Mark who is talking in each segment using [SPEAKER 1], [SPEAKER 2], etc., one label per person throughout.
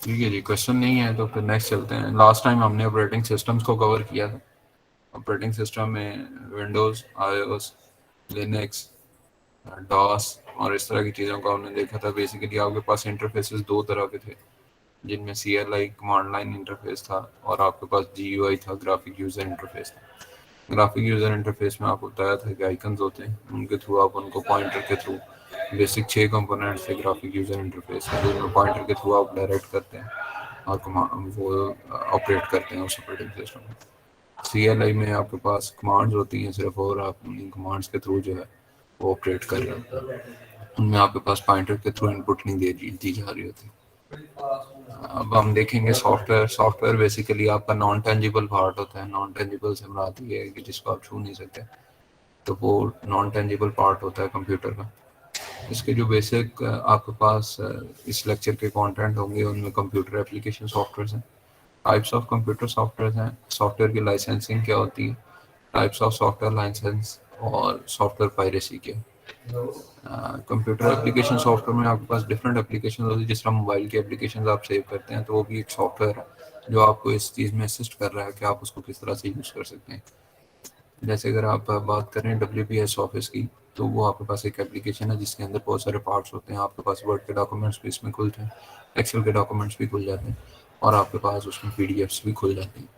[SPEAKER 1] ठीक है जी, क्वेश्चन नहीं है तो फिर नेक्स्ट चलते हैं। लास्ट टाइम हमने ऑपरेटिंग सिस्टम्स को कवर किया था। ऑपरेटिंग सिस्टम में विंडोज़, आईओएस, लिनक्स, डॉस और इस तरह की चीज़ों को हमने देखा था। बेसिकली आपके पास इंटरफेसेस दो तरह के थे, जिनमें CLI कमांड लाइन इंटरफेस था और आपके पास GUI था, ग्राफिक यूज़र इंटरफेस था। ग्राफिक यूज़र इंटरफेस में आपको बताया था कि आइकन्स होते हैं, उनके थ्रू आप उनको पॉइंटर के थ्रू, बेसिक 6 कंपोनेंट्स थे ग्राफिक यूज़र इंटरफेस के, जिनमें पॉइंटर के थ्रू आप डायरेक्ट करते हैं और वो ऑपरेट करते हैं उस ऑपरेटिंग सिस्टम में। CLI में आपके पास कमांड्स होती हैं सिर्फ, और आप उन कमांड्स के थ्रू जो है वो ऑपरेट कर रहे होते हैं। उनमें आपके पास पॉइंटर के थ्रू इनपुट नहीं दी जा रही होती। अब हम देखेंगे सॉफ्टवेयर। सॉफ्टवेयर बेसिकली आपका नॉन टेंजिबल पार्ट होता है। नॉन टेंजिबल से मुराद ये है कि जिसको आप छू नहीं सकते, तो वो नॉन टेंजिबल पार्ट होता है कंप्यूटर का। इसके जो बेसिक आपके पास इस लेक्चर के कंटेंट होंगे, उनमें कंप्यूटर एप्लीकेशन सॉफ्टवेयर हैं, टाइप्स ऑफ कंप्यूटर सॉफ्टवेयर हैं, सॉफ्टवेयर की लाइसेंसिंग क्या होती है, टाइप्स ऑफ सॉफ्टवेयर लाइसेंस, और सॉफ्टवेयर पायरेसी क्या है। कंप्यूटर एप्लीकेशन सॉफ्टवेयर में आपके पास डिफरेंट एप्लीकेशन होती है। जिस तरह मोबाइल की एप्लीकेशन आप सेव करते हैं, तो वो भी एक सॉफ्टवेयर है जो आपको इस चीज़ में असिस्ट कर रहा है कि आप उसको किस तरह से यूज़ कर सकते हैं। जैसे अगर आप बात करें WPS ऑफिस की, तो वो आपके पास एक एप्लीकेशन है जिसके अंदर बहुत सारे पार्ट्स होते हैं। आपके पास वर्ड के डॉक्यूमेंट्स भी इसमें खुलते हैं, एक्सेल के डॉक्यूमेंट्स भी खुल जाते हैं, और आपके पास उसमें PDFs भी खुल जाती हैं।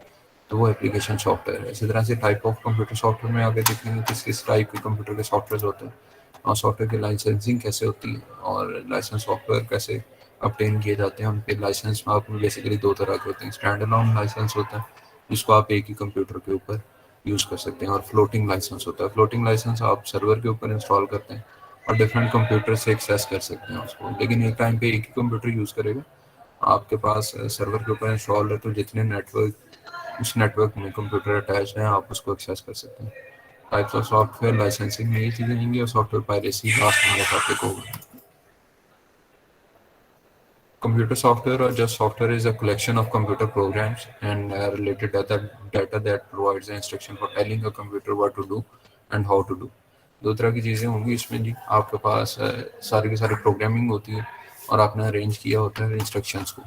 [SPEAKER 1] तो वो एप्लीकेशन सॉफ्टवेयर है। इसी तरह से टाइप ऑफ कंप्यूटर सॉफ्टवेयर में आगे देखेंगे किस किस टाइप के कंप्यूटर के सॉफ्टवेयर होते हैं, और सॉफ्टवेयर की लाइसेंसिंग कैसे होती है, और लाइसेंस सॉफ्टवेयर कैसे अपटेन किए जाते हैं। उनके लाइसेंस में आप बेसिकली दो तरह के होते हैं। स्टैंड अलोन लाइसेंस होता है, जिसको आप एक ही कंप्यूटर के ऊपर यूज़ कर सकते हैं, और फ्लोटिंग लाइसेंस होता है। फ्लोटिंग लाइसेंस आप सर्वर के ऊपर इंस्टॉल करते हैं और डिफरेंट कंप्यूटर से एक्सेस कर सकते हैं उसको, लेकिन एक टाइम पे एक ही कंप्यूटर यूज़ करेगा। आपके पास सर्वर के ऊपर इंस्टॉल है, तो जितने नेटवर्क उस नेटवर्क में कंप्यूटर अटैच हैं, आप उसको एक्सेस कर सकते हैं। टाइप्स ऑफ सॉफ्टवेयर लाइसेंसिंग में ये चीज़ें होंगी, और सॉफ्टवेयर पायरेसी लास्ट हमारा टॉपिक होगा। Computer software, or just software, is a collection of computer programs and related data that provides the instruction for telling a computer what to do and how to do. दो तरह की चीज़ें होंगी इसमें जी। आपके पास सारी की सारी प्रोग्रामिंग होती है, और आपने अरेंज किया होता है इंस्ट्रक्शंस को।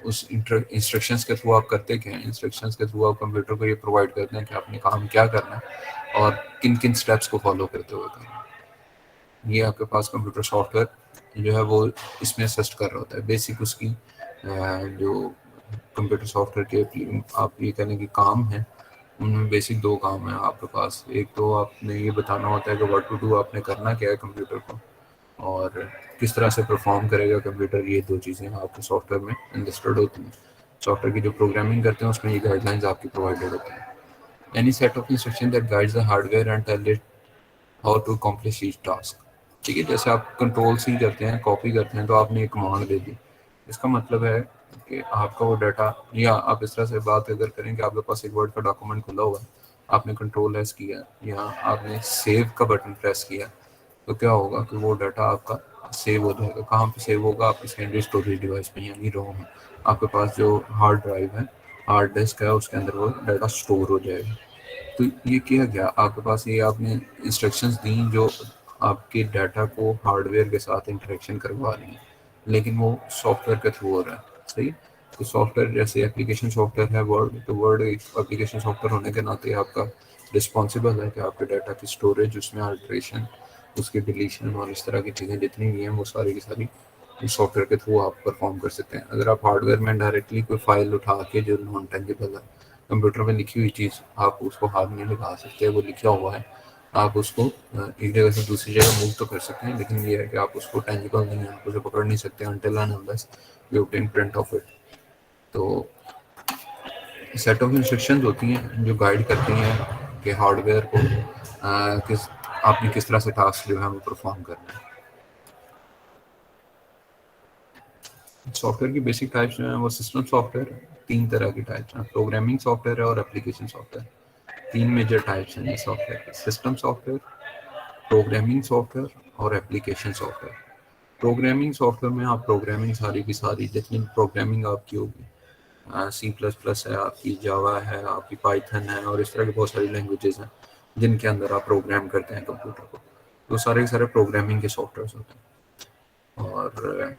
[SPEAKER 1] उस इंस्ट्रक्शंस के थ्रू आप करते क्या हैं, इंस्ट्रक्शंस के थ्रू आप कंप्यूटर को ये प्रोवाइड करते हैं कि आपने काम क्या करना है और किन किन स्टेप्स को फॉलो करते हुए करना है। ये आपके पास कंप्यूटर सॉफ्टवेयर जो है वो इसमें असिस्ट कर रहा होता है। बेसिक उसकी जो कंप्यूटर सॉफ्टवेयर के आप ये कहने की काम है, उनमें बेसिक दो काम है आपके पास। एक तो आपने ये बताना होता है कि व्हाट टू डू, आपने करना क्या है कंप्यूटर को, और किस तरह से परफॉर्म करेगा कंप्यूटर। ये दो चीज़ें आपके सॉफ्टवेयर में अंडरस्टूड होती हैं। सॉफ्टवेयर की जो प्रोग्रामिंग करते हैं उसमें ये गाइडलाइंस आपकी प्रोवाइडेड होती हैं। Any set of instruction that guides the hardware and tell it how to accomplish each task. ठीक है, जैसे आप कंट्रोल सी करते हैं, कॉपी करते हैं, तो आपने एक कमांड दे दी। इसका मतलब है कि आपका वो डाटा, या आप इस तरह से बात अगर करें कि आपके पास एक वर्ड का डॉक्यूमेंट खुला हुआ है, आपने कंट्रोल एस किया या आपने सेव का बटन प्रेस किया, तो क्या होगा कि वो डाटा आपका सेव हो जाएगा। कहाँ पे सेव होगा? आपकी सेकेंडरी स्टोरेज डिवाइस पे, यानी रोम। आपके पास जो हार्ड ड्राइव है, हार्ड डिस्क है, उसके अंदर वो डाटा स्टोर हो जाएगा। तो ये किया गया आपके पास, ये आपने इंस्ट्रक्शंस दी जो आपके डाटा को हार्डवेयर के साथ इंटरेक्शन करवा रही हैं, लेकिन वो सॉफ्टवेयर के थ्रू हो रहा है। सही। तो सॉफ्टवेयर जैसे एप्लीकेशन सॉफ्टवेयर है वर्ड, तो वर्ड एक एप्लीकेशन सॉफ्टवेयर होने के नाते आपका रिस्पॉन्सिबल है कि आपके डाटा की स्टोरेज, उसमें अल्ट्रेशन, उसकी डिलीशन और इस तरह की चीज़ें जितनी भी हैं वो सारी की सारी सॉफ्टवेयर के थ्रू आप परफॉर्म कर सकते हैं। अगर आप हार्डवेयर में डायरेक्टली कोई फाइल उठा के जो नॉन टेंजिबल है, कंप्यूटर में लिखी हुई चीज़, आप उसको हाथ नहीं लगा सकते, वो लिखा हुआ है, आप उसको एक जगह से दूसरी जगह मूव तो कर सकते हैं, लेकिन ये है कि आप उसको टेंजिबल नहीं है, आप उसे पकड़ नहीं सकते until and unless you obtain print of it. तो सेट ऑफ इंस्ट्रक्शंस होती हैं जो गाइड करती हैं कि हार्डवेयर को किस आपने किस तरह से टास्क जो है वो परफॉर्म करना है। सॉफ्टवेयर की बेसिक टाइप्स जो हैं वो सिस्टम सॉफ्टवेयर, तीन तरह की टाइप्स हैं, प्रोग्रामिंग सॉफ्टवेयर है और एप्लीकेशन सॉफ्टवेयर। तीन मेजर टाइप्स हैं ये सॉफ्टवेयर के, सिस्टम सॉफ्टवेयर, प्रोग्रामिंग सॉफ्टवेयर और एप्लीकेशन सॉफ्टवेयर। प्रोग्रामिंग सॉफ्टवेयर में आप प्रोग्रामिंग सारी की सारी जितनी प्रोग्रामिंग आपकी होगी, C++ है आपकी, जावा है आपकी, पाइथन है, और इस तरह की बहुत सारी लैंग्वेजेस हैं जिनके अंदर आप प्रोग्राम करते हैं कंप्यूटर को, तो सारे के सारे प्रोग्रामिंग के सॉफ्टवेयर होते हैं। और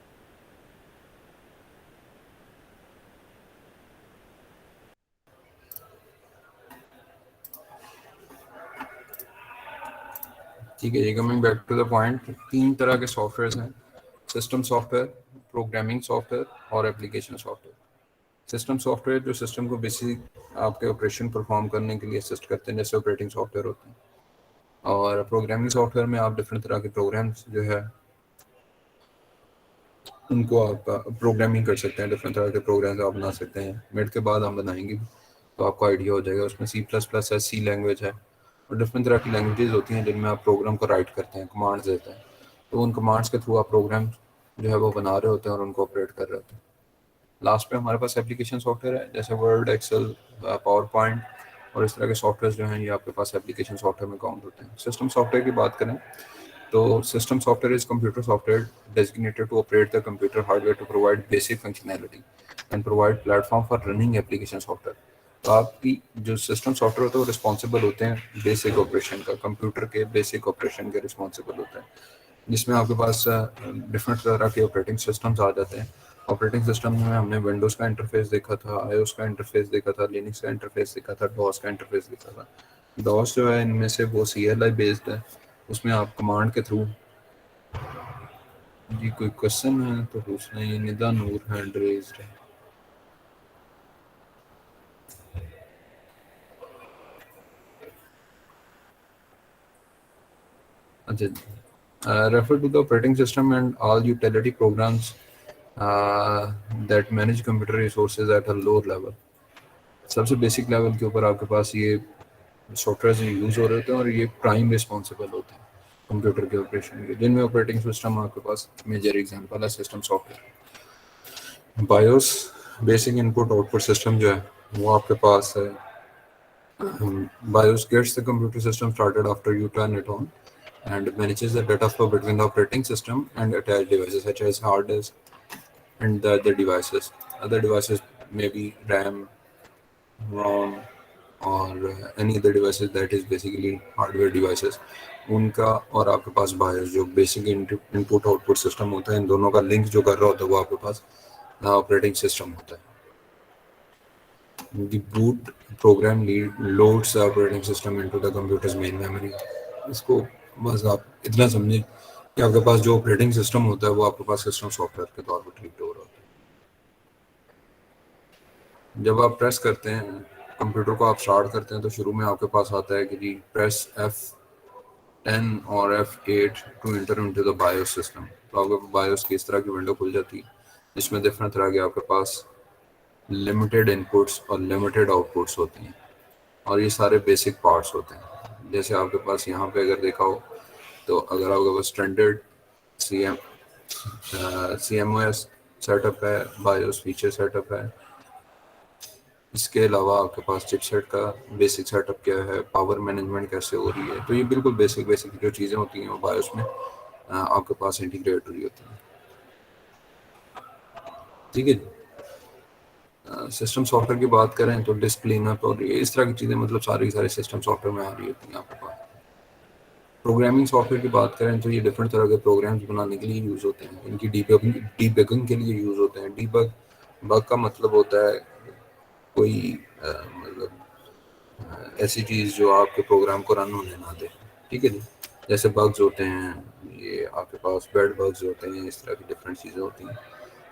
[SPEAKER 1] ठीक है, ये coming back to the point, 3 तरह के सॉफ्टवेयर हैं, सिस्टम सॉफ्टवेयर, प्रोग्रामिंग सॉफ्टवेयर और एप्लीकेशन सॉफ्टवेयर। सिस्टम सॉफ्टवेयर जो सिस्टम को बेसिक आपके ऑपरेशन परफॉर्म करने के लिए असिस्ट करते हैं, जैसे ऑपरेटिंग सॉफ्टवेयर होते हैं। और प्रोग्रामिंग सॉफ्टवेयर में आप डिफरेंट तरह के प्रोग्राम्स जो है उनको आप प्रोग्रामिंग कर सकते हैं, डिफरेंट तरह के प्रोग्राम्स आप बना सकते हैं। मिड के बाद हम बनाएंगे तो आपको आइडिया हो जाएगा। उसमें सी प्लस प्लस है, सी लैंग्वेज है, और डिफरेंट तरह की लैंग्वेजेस होती हैं जिनमें आप प्रोग्राम को राइट करते हैं, कमांड्स देते हैं। तो उन कमांड्स के थ्रू आप प्रोग्राम जो है वो बना रहे होते हैं और उनको ऑपरेट कर रहे होते हैं। लास्ट पे हमारे पास एप्लीकेशन सॉफ्टवेयर है, जैसे वर्ड, एक्सेल, पावर पॉइंट और इस तरह के सॉफ्टवेयर जो हैं ये आपके पास एप्लीकेशन सॉफ्टवेयर में काउंट होते हैं। सिस्टम सॉफ्टवेयर की बात करें तो system software is computer software designated to operate the computer hardware to provide basic functionality and provide platform for running application software। तो आपकी जो सिस्टम सॉफ्टवेयर होता है वो रिस्पॉन्सिबल होते हैं बेसिक ऑपरेशन का, कंप्यूटर के बेसिक ऑपरेशन के रिस्पॉन्सिबल होते हैं, जिसमें आपके पास डिफरेंट तरह के ऑपरेटिंग सिस्टम्स आ जाते हैं। ऑपरेटिंग सिस्टम में हमने विंडोज़ का इंटरफेस देखा था, आईओएस का इंटरफेस देखा था, लिनक्स का इंटरफेस देखा था, डॉस का इंटरफेस देखा था। डॉस जो है इनमें से वो CLI बेस्ड है, उसमें आप कमांड के थ्रू। जी कोई क्वेश्चन है तो पूछना, ये निदा नूर हैंड रेज्ड है। अच्छा, refer to the operating system and all utility programs that manage computer resources at a lower level। सबसे बेसिक लेवल के ऊपर आपके पास ये सॉफ्टवेयर यूज हो रहे होते हैं और ये प्राइम रिस्पॉन्सिबल होते हैं कंप्यूटर के ऑपरेशन के, जिनमें ऑपरेटिंग सिस्टम आपके पास मेजर एग्जांपल है system software. BIOS basic input output system जो है वो आपके पास है। BIOS gets the computer system started after you turn it on and manages the data flow between the operating system and attached devices such as hard disk and the other devices. Other devices may be RAM, ROM, or any other devices that is basically hardware devices। उनका और आपके पास BIOS जो basic input output system होता है, इन दोनों का link जो कर रहा होता है वो आपके पास ऑपरेटिंग सिस्टम होता है। The boot program loads the operating system into the computer's main memory। इसको बस आप इतना समझें कि आपके पास जो ऑपरेटिंग सिस्टम होता है वो आपके पास सिस्टम सॉफ्टवेयर के तौर पर ट्रीट हो रहा होता है। जब आप प्रेस करते हैं कंप्यूटर को, आप स्टार्ट करते हैं तो शुरू में आपके पास आता है कि जी प्रेस F10 और F8 to enter into the BIOS system. तो आपके बायोस की इस तरह की विंडो खुल जाती है जिसमें डिफरेंट तरह के आपके पास लिमिटेड इनपुट्स और लिमिटेड आउटपुट्स होती हैं, और ये सारे बेसिक पार्ट्स होते हैं। जैसे आपके पास यहाँ पे अगर देखा हो तो अगर आपके पास स्टैंडर्ड CMOS सेटअप है, बायोस फीचर सेटअप है, इसके अलावा आपके पास चिपसेट का बेसिक सेटअप क्या है, पावर मैनेजमेंट कैसे हो रही है, तो ये बिल्कुल बेसिक बेसिक जो चीज़ें होती हैं वो बायोस में आपके पास इंटीग्रेट हो रही होती हैं। ठीक है, सिस्टम सॉफ्टवेयर की बात करें तो डिस्क क्लीनअप और ये इस तरह की चीज़ें मतलब सारी सारे सिस्टम सॉफ्टवेयर में आ रही होती हैं आपके पास। प्रोग्रामिंग सॉफ्टवेयर की बात करें तो ये डिफरेंट तरह के प्रोग्राम्स बनाने के लिए यूज़ होते हैं, इनकी डीबगिंग के लिए यूज़ होते हैं। बग का मतलब होता है कोई मतलब ऐसी चीज़ जो आपके प्रोग्राम को रन होने ना दे। ठीक है जी, जैसे बग्स होते हैं, ये आपके पास बेड बग्स होते हैं, इस तरह की डिफरेंट चीज़ें होती हैं।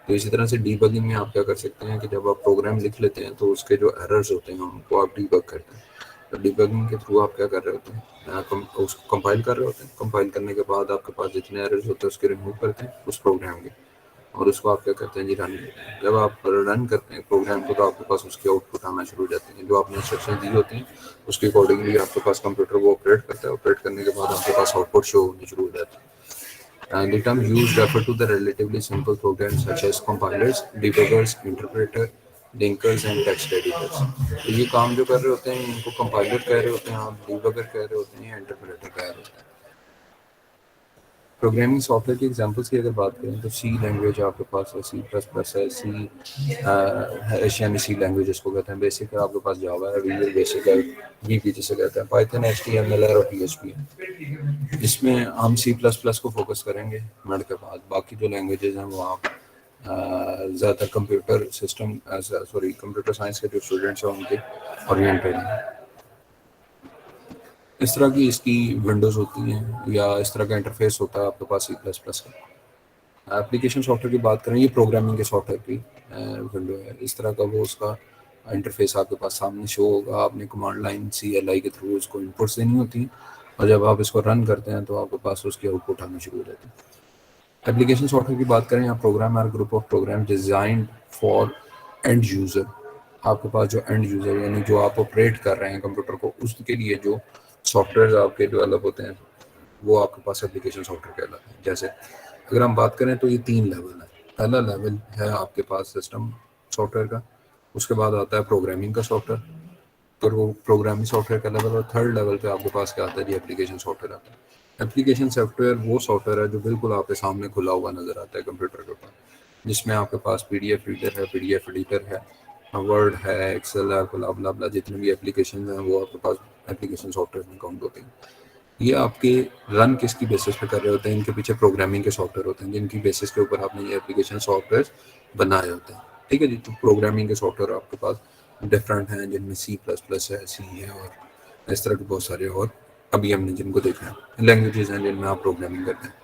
[SPEAKER 1] तो इसी तरह से डीबगिंग में आप क्या कर सकते हैं कि जब आप प्रोग्राम लिख लेते हैं तो उसके जो एरर्स होते हैं उनको आप डीबग करते हैं। तो डीबगिंग के थ्रू आप क्या कर रहे होते हैं, उसको कंपाइल कर रहे होते हैं। कंपाइल करने के बाद आपके पास जितने एरर्स होते हैं उसके रिमूव करते हैं उस प्रोग्राम के, और उसको आप क्या करते हैं जी रन करते हैं। जब आप रन करते हैं प्रोग्राम को तो आपके पास उसके आउटपुट आना शुरू हो जाते हैं, जो आपने इंस्ट्रक्शन दी होती हैं उसके अकॉर्डिंगली आपके पास कंप्यूटर वो ऑपरेट करता है। ऑपरेट करने के बाद आपके पास आउटपुट शो होने शुरू हो जाता है। And the term used refer to the relatively simple programs such as compilers, debuggers, interpreter, linkers and text editors। तो ये काम जो कर रहे होते हैं इनको कंपाइलर कह रहे होते हैं, आप डिबगर कह रहे होते हैं या इंटरप्रेटर कह रहे होते हैं। प्रोग्रामिंग सॉफ्टवेयर की एग्जांपल्स की अगर बात करें तो सी लैंग्वेज आपके पास है, सी प्लस प्लस है, एशियानी सी लैंग्वेज इसको कहते हैं। बेसिक है आपके पास जावा है, विजुअल बेसिक है, वीबी जिसे कहते हैं, पाइथन, HTML है और PHP है। इसमें हम सी प्लस प्लस को फोकस करेंगे मिड के बाद। बाकी जो लैंग्वेजेस हैं वो आप ज़्यादातर computer system sorry computer science के जो स्टूडेंट्स हैं उनके ओरिएंटेड हैं। इस तरह की इसकी विंडोज़ होती हैं या इस तरह का इंटरफेस होता है आपके पास C++ का। एप्लीकेशन सॉफ्टवेयर की बात करें, ये प्रोग्रामिंग के सॉफ्टवेयर की विंडो है। इस तरह का वो उसका इंटरफेस आपके पास सामने शो होगा। आपने कमांड लाइन CLI के थ्रू उसको इनपुट्स देनी होती हैं और जब आप इसको रन करते हैं तो आपके पास उसकी आउटपुट आनी शुरू हो जाती है। एप्लीकेशन सॉफ्टवेयर की बात करें, यहाँ program or group of program designed for end user. आपके पास जो एंड यूजर यानी जो आप ऑपरेट कर रहे हैं कंप्यूटर को, उसके लिए जो सॉफ्टवेयर आपके डेवलप होते हैं वो आपके पास एप्लीकेशन सॉफ्टवेयर कहलाते हैं। जैसे अगर हम बात करें तो ये 3 लेवल है। पहला लेवल है आपके पास सिस्टम सॉफ्टवेयर का, उसके बाद आता है प्रोग्रामिंग का सॉफ्टवेयर, फिर वो प्रोग्रामिंग सॉफ्टवेयर का लेवल, और थर्ड लेवल पे आपके पास क्या आता है जी, एप्लीकेशन सॉफ्टवेयर आता है। एप्लीकेशन सॉफ्टवेयर वो सॉफ्टवेयर है जो बिल्कुल आपके सामने खुला हुआ नजर आता है कंप्यूटर के ऊपर, जिसमें आपके पास PDF रीडर है, PDF एडिटर है, वर्ड है, एक्सेल है, ब्ला ब्ला ब्ला, जितने भी एप्लीकेशन हैं वो आपके पास एप्लीकेशन सॉफ्टवेयर में काउंट होते हैं। ये आपके रन किसकी बेसिस पे कर रहे होते हैं, इनके पीछे प्रोग्रामिंग के सॉफ्टवेयर होते हैं जिनकी बेसिस के ऊपर आपने ये एप्लीकेशन सॉफ्टवेयर बनाए होते हैं। ठीक है जी। तो प्रोग्रामिंग के सॉफ्टवेयर आपके पास डिफरेंट हैं, जिनमें C++ है, C है, और इस तरह के बहुत सारे और अभी हमने जिनको देखा है लैंग्वेजेस हैं जिनमें आप प्रोग्रामिंग करते हैं।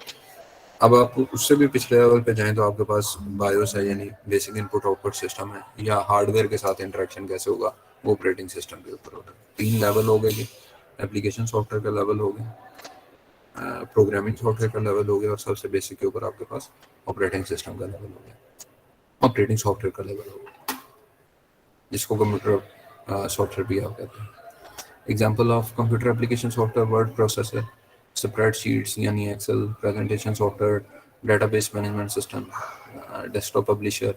[SPEAKER 1] अब आप उससे भी पिछले लेवल पे जाएं तो आपके पास बायोस है, यानी बेसिक इनपुट आउटपुट सिस्टम है, या हार्डवेयर के साथ इंटरेक्शन कैसे होगा वो ऑपरेटिंग सिस्टम के ऊपर होता है। 3 लेवल हो गए जी। एप्लीकेशन सॉफ्टवेयर का लेवल हो गया, प्रोग्रामिंग सॉफ्टवेयर का लेवल हो गया, और सबसे बेसिक के ऊपर आपके पास ऑपरेटिंग सिस्टम का लेवल हो गया, ऑपरेटिंग सॉफ्टवेयर का लेवल हो गया, जिसको कंप्यूटर सॉफ्टवेयर भी आप कहते हैं। Example of computer application software, word processor, spreadsheets यानी Excel, presentation software, database management system, desktop publisher,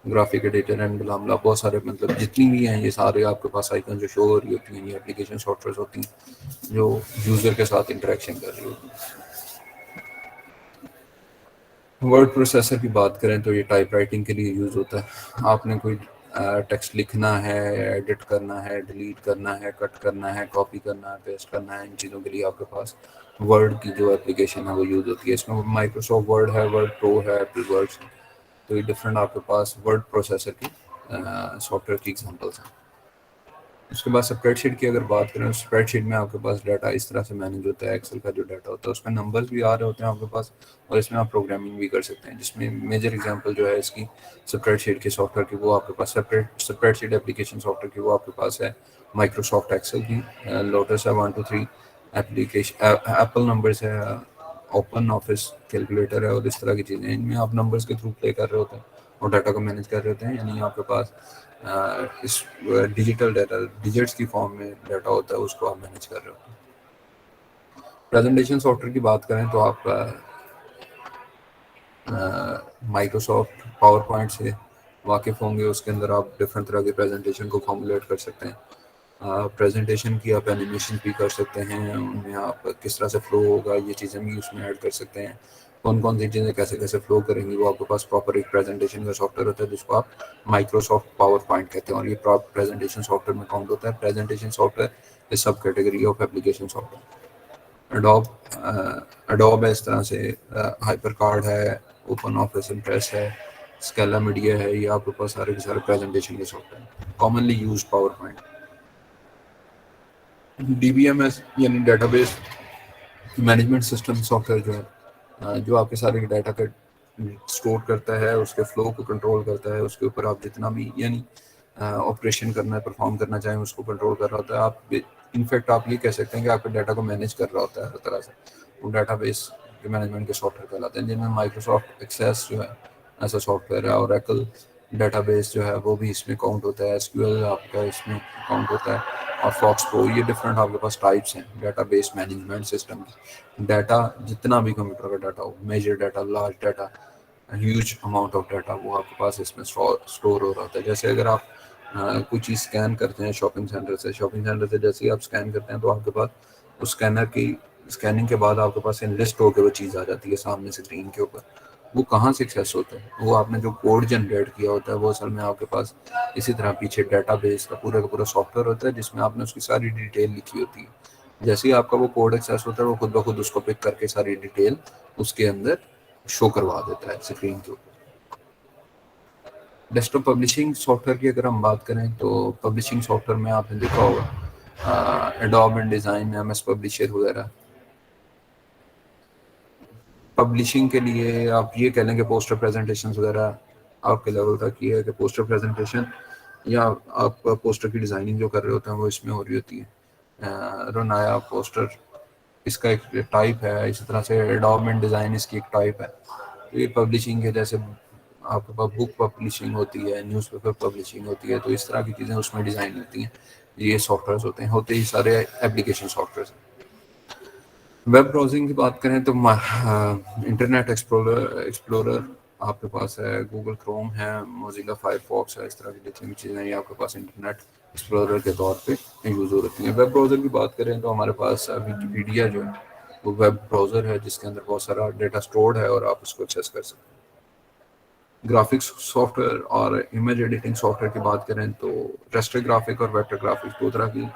[SPEAKER 1] graphic editor and blah blah, बहुत सारे, मतलब जितनी भी हैं ये सारे आपके पास आइकन जो शो हो रही होती हैं ये एप्लीकेशन सॉफ्टवेयर होती हैं जो यूजर के साथ इंटरेक्शन कर रही होती हैं। वर्ड प्रोसेसर की बात करें तो ये टाइप राइटिंग के लिए यूज़ होता है। आपने कोई टेक्स्ट लिखना है, एडिट करना है, डिलीट करना है, कट करना है, कॉपी करना है, पेस्ट करना है, इन चीज़ों के लिए आपके पास वर्ड की जो एप्लीकेशन है वो यूज़ होती है। इसमें माइक्रोसॉफ्ट वर्ड है, वर्ड प्रो है, एप्पल वर्ड्स है। तो ये डिफरेंट आपके पास वर्ड प्रोसेसर की सॉफ्टवेयर की एग्जांपल्स हैं। उसके बाद स्प्रेडशीट की अगर बात करें, स्प्रेडशीट में आपके पास डाटा इस तरह से मैनेज होता है। एक्सेल का जो डाटा होता है उसमें नंबर्स भी आ रहे होते हैं आपके पास, और इसमें आप प्रोग्रामिंग भी कर सकते हैं। जिसमें मेजर एग्जांपल जो है इसकी स्प्रेडशीट के सॉफ्टवेयर की, वो आपके पास स्प्रेडशीट एप्लीकेशन सॉफ्टवेयर की, वो आपके पास है माइक्रोसॉफ्ट एक्सेल की, लोटस है 123, एप्लीकेशन एप्पल नंबर्स है, ओपन ऑफिस कैलकुलेटर है, और इस तरह की चीज़ें। इनमें आप नंबर्स के थ्रू प्ले कर रहे होते हैं और डाटा को मैनेज कर रहे होते हैं। यानी आपके पास इस डिजिटल डाटा, डिजिट्स की फॉर्म में डाटा होता है, उसको आप मैनेज कर रहे होते हैं। प्रेजेंटेशन सॉफ्टवेयर की बात करें तो आप माइक्रोसॉफ्ट पावर पॉइंट से वाकिफ़ होंगे। उसके अंदर आप डिफरेंट तरह के प्रेजेंटेशन को फॉर्मुलेट कर सकते हैं। प्रेजेंटेशन की आप एनिमेशन भी कर सकते हैं, उनमें आप किस तरह से फ्लो होगा ये चीज़ें भी उसमें ऐड कर सकते हैं। कौन कौन सी चीज़ें कैसे कैसे फ्लो करेंगी वो आपके पास प्रॉपर एक प्रेजेंटेशन का सॉफ्टवेयर होता है जिसको आप माइक्रोसॉफ्ट पावर पॉइंट कहते हैं, और ये प्रेजेंटेशन सॉफ्टवेयर में काउंट होता है। प्रेजेंटेशन सॉफ्टवेयर इस सब category of application software. Adobe adobe है, इस तरह से हाइपर कार्ड है, ओपन ऑफिस इम्प्रेस है, स्केला मीडिया है, ये आपके पास सारे के सारे प्रेजेंटेशन के software. Commonly use power point. DBMS यानी डेटाबेस मैनेजमेंट सिस्टम सॉफ्टवेयर जो है, जो आपके सारे डाटा का स्टोर करता है, उसके फ्लो को कंट्रोल करता है, उसके ऊपर आप जितना भी यानी ऑपरेशन करना है, परफॉर्म करना चाहें, उसको कंट्रोल कर रहा होता है। आप इनफैक्ट आप ये कह सकते हैं कि आपके डाटा को मैनेज कर रहा होता है हर तरह से। वो डाटाबेस के मैनेजमेंट के सॉफ्टवेयर कहलाते हैं, जिनमें माइक्रोसॉफ्ट एक्सेस जो है ऐसा सॉफ्टवेयर है, और ओरेकल डेटाबेस जो है वो भी इसमें काउंट होता है, SQL आपका इसमें काउंट होता है, और फॉक्स प्रो। ये डिफरेंट आपके पास टाइप्स हैं डेटाबेस मैनेजमेंट सिस्टम की। डाटा जितना भी कंप्यूटर का डाटा हो, major data, large data, huge amount of data, वो आपके पास इसमें स्टोर हो रहा होता है। जैसे अगर आप कोई चीज़ स्कैन करते हैं शॉपिंग सेंटर से जैसे ही आप स्कैन करते हैं तो आपके पास उस स्कैनर की स्कैनिंग के बाद आपके पास लिस्ट होकर वो चीज़ आ जाती है सामने स्क्रीन के ऊपर। वो कहाँ से एक्सेस होता है, वो आपने जो कोड जनरेट किया होता है वो असल में आपके पास इसी तरह पीछे डेटाबेस का पूरा सॉफ्टवेयर होता है जिसमें आपने उसकी सारी डिटेल लिखी होती है। जैसे ही आपका वो कोड एक्सेस होता है वो खुद ब खुद उसको पिक करके सारी डिटेल उसके अंदर शो करवा देता है स्क्रीन के ऊपर। डेस्कटॉप पब्लिशिंग सॉफ्टवेयर की अगर हम बात करें तो पब्लिशिंग सॉफ्टवेयर में आपने देखा होगा एडोब InDesign, MS पब्लिशर वगैरह। पब्लिशिंग के लिए आप ये कह लें कि पोस्टर प्रेजेंटेशन वगैरह आपके लेवल तक ये है कि पोस्टर प्रेजेंटेशन या आप पोस्टर की डिज़ाइनिंग जो कर रहे होते हैं वो इसमें हो रही होती है। रोनाया पोस्टर इसका एक टाइप है, इसी तरह से एडोब InDesign इसकी एक टाइप है। तो ये पब्लिशिंग के जैसे आपके पास बुक पब्लिशिंग होती है, न्यूज़पेपर पब्लिशिंग होती है, तो इस तरह की चीज़ें उसमें डिज़ाइन होती हैं। ये सॉफ्टवेयर होते ही सारे एप्लीकेशन सॉफ्टवेयर। वेब ब्राउजिंग की बात करें तो इंटरनेट एक्सप्लोरर आपके पास है, गूगल क्रोम है, मोजिला फायरफॉक्स है, इस तरह की जितनी भी चीज़ें ये आपके पास इंटरनेट एक्सप्लोरर के तौर पे यूज़ होती हैं। वेब ब्राउज़र की बात करें तो हमारे पास विकीपीडिया जो है वो वेब ब्राउज़र है जिसके अंदर बहुत सारा डेटा स्टोर्ड है और आप उसको एक्सेस कर सकते हैं। ग्राफिक्स सॉफ्टवेयर और इमेज एडिटिंग सॉफ्टवेयर की बात करें तो रेस्टर ग्राफिक और वेक्टर ग्राफिक्स दो तरह की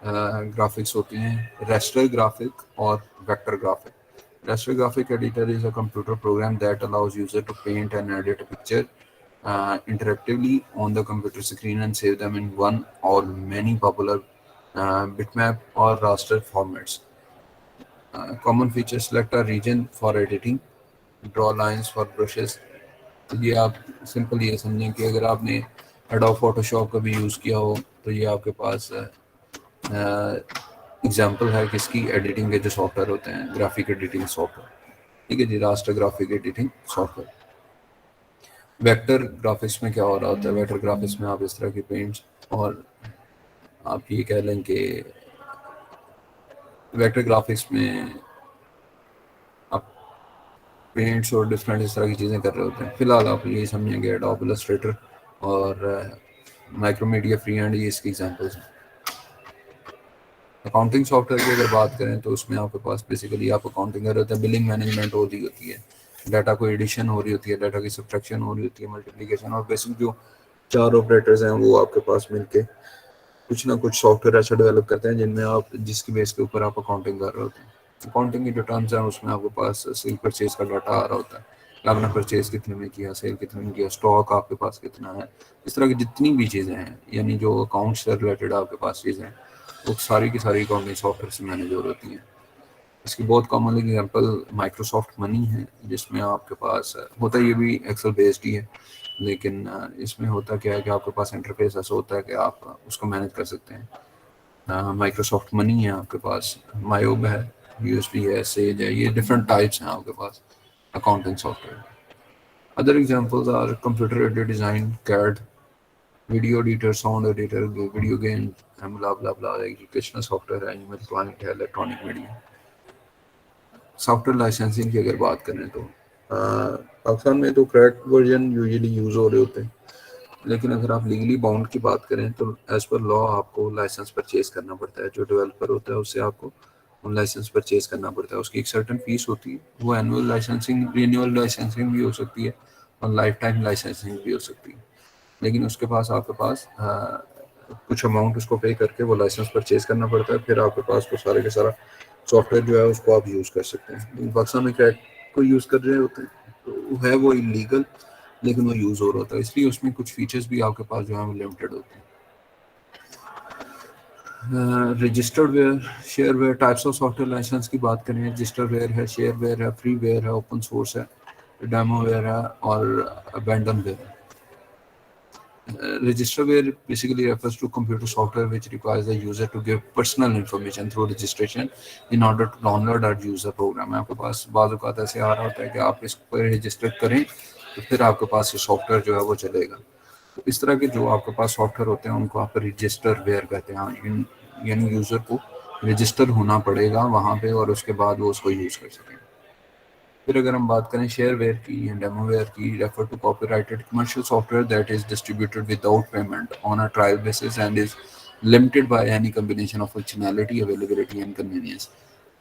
[SPEAKER 1] ग्राफिक्स होती हैं, रेस्टर ग्राफिक और vector graphic. Raster graphic editor is a computer program that allows user to paint and edit a picture interactively on the computer screen and save them in one or many popular bitmap or raster formats. Common features: select a region for editing, draw lines for brushes। तो ये आप simple ये समझें कि अगर आपने adobe Photoshop का भी यूज़ किया हो तो ये आपके पास एग्जांपल है किसकी एडिटिंग के जो सॉफ्टवेयर होते हैं, ग्राफिक एडिटिंग सॉफ्टवेयर। ठीक है जी, raster graphic editing software. Vector graphics में क्या हो रहा होता है? वेक्टर ग्राफिक्स में आप इस तरह की पेंट्स और आप ये कह लें कि वेक्टर ग्राफिक्स में आप पेंट्स और डिफरेंट इस तरह की चीज़ें कर रहे होते हैं। फिलहाल आप यही समझेंगे एडोब इलस्ट्रेटर और माइक्रोमीडिया फ्री हैंड, ये इसकी एग्जांपल्स हैं। अकाउंटिंग सॉफ्टवेयर की अगर बात करें तो उसमें आपके पास बेसिकली आप अकाउंटिंग कर रहे होते हैं, बिलिंग मैनेजमेंट हो रही होती है, डाटा को एडिशन हो रही होती है, डाटा की सब्ट्रैक्शन हो रही होती है, मल्टीप्लिकेशन, और बेसिक जो चार ऑपरेटर्स हैं वो आपके पास मिलके कुछ ना कुछ सॉफ्टवेयर ऐसा डेवलप करते हैं जिनमें आप जिसकी बेस के ऊपर आप अकाउंटिंग कर रहे होते हैं। अकाउंटिंग की जो टर्म्स हैं उसमें आपके पास सेल परचेज का डाटा आ रहा होता है, आपने परचेज कितने में किया, सेल कितने में किया, स्टॉक आपके पास कितना है, इस तरह की जितनी भी चीज़ें हैं, यानी जो अकाउंट से रिलेटेड आपके पास चीज़ें हैं वो सारी की सारी अकाउंटिंग सॉफ्टवेयर से मैनेज हो होती हैं। इसकी बहुत कॉमन एग्जांपल माइक्रोसॉफ्ट मनी है, जिसमें आपके पास होता है, ये भी एक्सेल बेस्ड ही है, लेकिन इसमें होता क्या है कि आपके पास इंटरफेस ऐसा होता है कि आप उसको मैनेज कर सकते हैं। माइक्रोसॉफ्ट मनी है आपके पास, मायोब है, यूएसबी है, सेज है, ये डिफरेंट टाइप्स हैं आपके पास accounting software. Other examples are computer aided design, CAD, video editor, sound editor, video game, blah blah blah, educational software है, ईमेल क्लाइंट है, इलेक्ट्रॉनिक मीडिया। सॉफ्टवेयर लाइसेंसिंग की अगर बात करें तो पाकिस्तान में तो क्रैक वर्जन यूजुअली यूज़ हो रहे होते हैं, लेकिन अगर आप लीगली बाउंड की बात करें तो एज पर लॉ आपको लाइसेंस परचेज करना पड़ता है। जो डेवलपर होता है उससे आपको लाइसेंस परचेज करना पड़ता है, उसकी एक सर्टन फीस होती है। वो एनुअल लाइसेंसिंग, रिन्यूअल लाइसेंसिंग भी हो सकती है और लाइफ टाइम लाइसेंसिंग भी हो सकती है, लेकिन उसके पास आपके पास कुछ अमाउंट उसको पे करके वो लाइसेंस परचेज करना पड़ता है, फिर आपके पास वो सारे के सारा सॉफ्टवेयर जो है उसको आप यूज़ कर सकते हैं। पाकिस्तान में क्रैक को यूज़ कर रहे होते हैं तो है वो इलीगल, लेकिन वो यूज़ हो रहा होता है, इसलिए उसमें कुछ फीचर्स भी आपके पास जो है वो लिमिटेड होते हैं। Registered ware, shareware, types of software licence की बात करें, रजिस्टर्ड वेयर है, शेयरवेयर है, फ्री वेयर है, ओपन सोर्स है, डेमो वेयर है और अबैंडन वेयर है। Registerware basically refers to computer software which requires the user to give personal information through registration in order to download or use the program। आपके पास बाज़ औक़ात ऐसे आ रहा होता है कि आप इस पर रजिस्टर करें तो फिर आपके पास ये सॉफ्टवेयर जो है वो चलेगा। तो इस तरह के जो आपके पास सॉफ्टवेयर होते हैं उनको आप रजिस्टर वेयर कहते हैं, यानी यूज़र को रजिस्टर होना पड़ेगा वहाँ पे और उसके बाद वो उसको यूज़ कर सकें। फिर अगर हम बात करें शेयरवेयर की या डेमोवेयर की, refer to copyrighted commercial software that is distributed without payment on a trial basis and is limited by any combination of functionality, availability and convenience.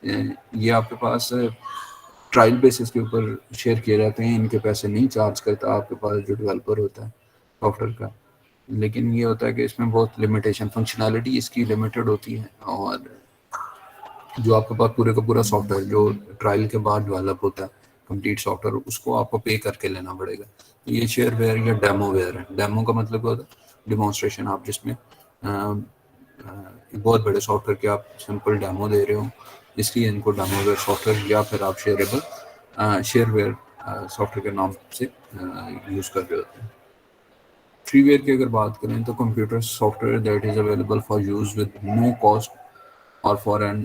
[SPEAKER 1] ये आपके पास ट्रायल बेसिस के ऊपर शेयर किए जाते हैं, इनके पैसे नहीं चार्ज करता आपके पास जो डेवलपर होता है सॉफ्टवेयर का, लेकिन ये होता है कि इसमें बहुत लिमिटेशन, फंक्शनैलिटी इसकी लिमिटेड होती है, और जो आपके पास पूरे का पूरा सॉफ्टवेयर जो ट्रायल के बाद डेवलप होता है कंप्लीट सॉफ्टवेयर, उसको आपको पे करके लेना पड़ेगा। ये शेयरवेयर या डेमो वेयर है। डेमो का मतलब होता है डिमॉन्स्ट्रेशन, आप जिसमें बहुत बड़े सॉफ्टवेयर के आप सिंपल डेमो दे रहे हो, इसलिए इनको डेमोवेयर सॉफ्टवेयर या फिर आप शेयरवेयर सॉफ्टवेयर के नाम से यूज़ कर रहे होते हैं। फ्रीवेयर की अगर बात करें तो computer software that is available for use with no cost or for an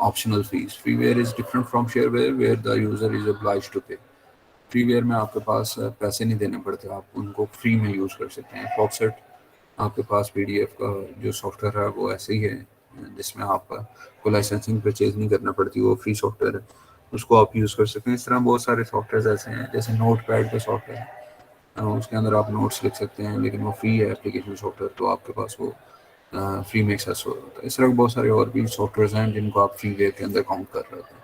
[SPEAKER 1] optional fees. Freeware is different from shareware where the user is obliged to pay. Freeware में आपके पास पैसे नहीं देने पड़ते, आप उनको फ्री में यूज़ कर सकते हैं। फॉक्सेट आपके पास पीडीएफ का जो सॉफ्टवेयर है वो ऐसे ही है, जिसमें आपको लाइसेंसिंग परचेज नहीं करना पड़ती, वो फ्री सॉफ्टवेयर है, उसको आप यूज़ कर सकते हैं। इस तरह बहुत सारे सॉफ्टवेयर ऐसे हैं, जैसे नोट पैड का सॉफ्टवेयर है, उसके अंदर आप नोट्स लिख सकते हैं, लेकिन वो फ्री है एप्लीकेशन सॉफ्टवेयर, तो आपके पास वो फ्री में एक्सेस होता है। इस तरह बहुत सारे और भी सॉफ्टवेयर हैं जिनको आप फ्रीवेयर के अंदर काउंट कर रहे होते हैं।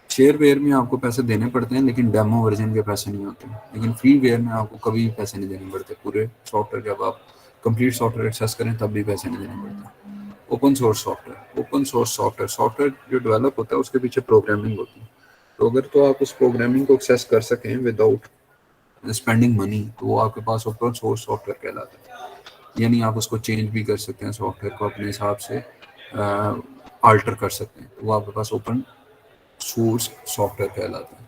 [SPEAKER 1] शेयरवेयर में आपको पैसे देने पड़ते हैं, लेकिन डेमो वर्जन के पैसे नहीं होते, लेकिन फ्रीवेयर में आपको कभी पैसे नहीं देने पड़ते। पूरे सॉफ्टवेयर जब आप कंप्लीट सॉफ्टवेयर एक्सेस करें तब भी पैसे नहीं देने पड़ते। ओपन सोर्स सॉफ्टवेयर जो डेवलप होता है उसके पीछे प्रोग्रामिंग होती है, तो अगर तो आप उस प्रोग्रामिंग को एक्सेस कर सकें विदाउट स्पेंडिंग मनी, तो वो आपके पास ओपन सोर्स सॉफ्टवेयर कहलाता है। यानी आप उसको चेंज भी कर सकते हैं, सॉफ्टवेयर को अपने हिसाब से आल्टर कर सकते हैं, तो वो आपके पास ओपन सोर्स सॉफ्टवेयर कहलाता है।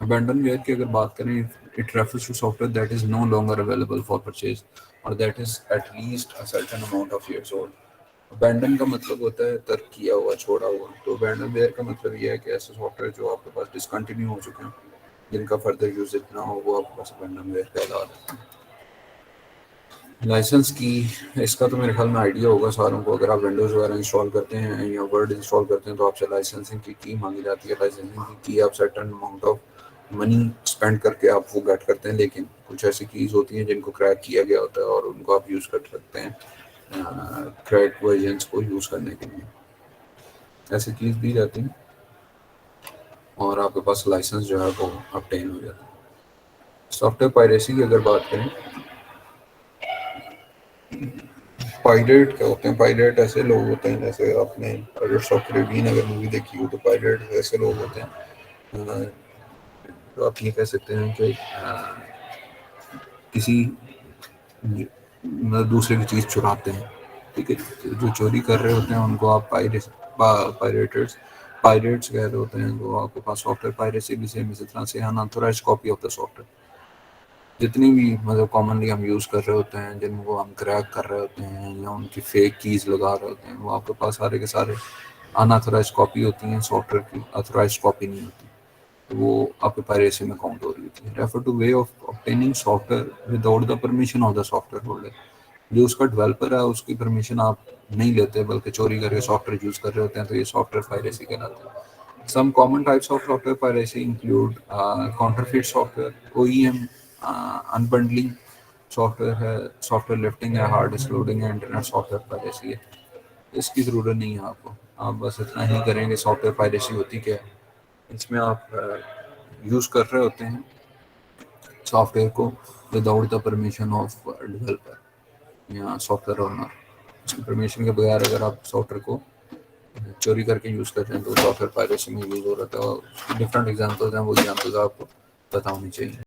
[SPEAKER 1] अबैंडनवेयर की अगर बात करें, it refers to software that is no longer available for purchase और that is at least a certain amount of years old. Abandon का मतलब होता है तर्क किया हुआ, छोड़ा हुआ, तो अबैंडनवेयर का मतलब ये है कि ऐसे सॉफ्टवेयर जो आपके पास डिसकंटिन्यू हो चुके हैं, जिनका फर्दर यूज इतना हो, वो आपके पास अबैंडनवेयर कहला रहा है। लाइसेंस की, इसका तो मेरे ख्याल में आइडिया होगा सारों को। अगर आप विंडोज़ वगैरह इंस्टॉल करते हैं या वर्ड इंस्टॉल करते हैं तो आपसे लाइसेंसिंग की मांगी जाती है। लाइसेंसिंग की आप certain amount of money spend करके आप वो गेट करते हैं, लेकिन कुछ ऐसी कीज़ होती हैं जिनको क्रैक किया गया होता है और उनको आप यूज़ कर सकते हैं क्रैक वर्जन्स को यूज़ करने के लिए, ऐसी कीज़ दी जाती हैं और आपके पास लाइसेंस जो है वो obtain हो जाता है। सॉफ्टवेयर पायरेसी की अगर बात करें, पायरेट क्या होते हैं? पायरेट ऐसे लोग होते हैं, जैसे आपने पायरेट्स ऑफ कैरिबियन अगर मूवी देखी हो, तो पायरेट ऐसे लोग होते हैं, तो आप ये कह सकते हैं कि किसी मतलब दूसरे की चीज़ चुराते हैं, ठीक है। जो चोरी कर रहे होते हैं उनको आप पायरेटर्स पायरेट्स कह रहे होते हैं। तो आपके पास सॉफ्टवेयर पायरेसी भी सेम इसी तरह से unauthorised copy of the software, जितनी भी मतलब कॉमनली हम यूज़ कर रहे होते हैं, जिनको हम क्रैक कर रहे होते हैं या उनकी फेक कीज़ लगा रहे होते हैं, वो आपके पास सारे के सारे अनऑथराइज्ड कॉपी होती हैं सॉफ्टवेयर की, ऑथराइज्ड कॉपी नहीं होती, तो वो आपके पायरेसी में काउंट हो रही होती है। Refer two way of obtaining software without the permission of the software holder, जो उसका डेवलपर है उसकी परमिशन आप नहीं लेते बल्कि चोरी करके सॉफ्टवेयर यूज़ कर रहे होते हैं, तो ये सॉफ्टवेयर पायरेसी कहलाता है। Some common types of software piracy include counterfeit software, OEM unbundling software है, सॉफ्टवेयर लिफ्टिंग है, हार्ड डिस्क लोडिंग है, इंटरनेट सॉफ्टवेयर पायरेसी है। इसकी ज़रूरत नहीं है आपको, आप बस इतना ही करेंगे। सॉफ्टवेयर पायरेसी होती क्या है? इसमें आप यूज़ कर रहे होते हैं सॉफ्टवेयर को without the permission of developer या सॉफ्टवेयर ओनर। उसकी परमिशन के बगैर अगर आप सॉफ्टवेयर को चोरी करके यूज़ कर रहे हैं तो सॉफ्टवेयर पायरेसी में यूज़ हो रहा था। डिफरेंट एग्जांपल्स हैं, वो एग्जांपल्स आपको पता होनी चाहिए।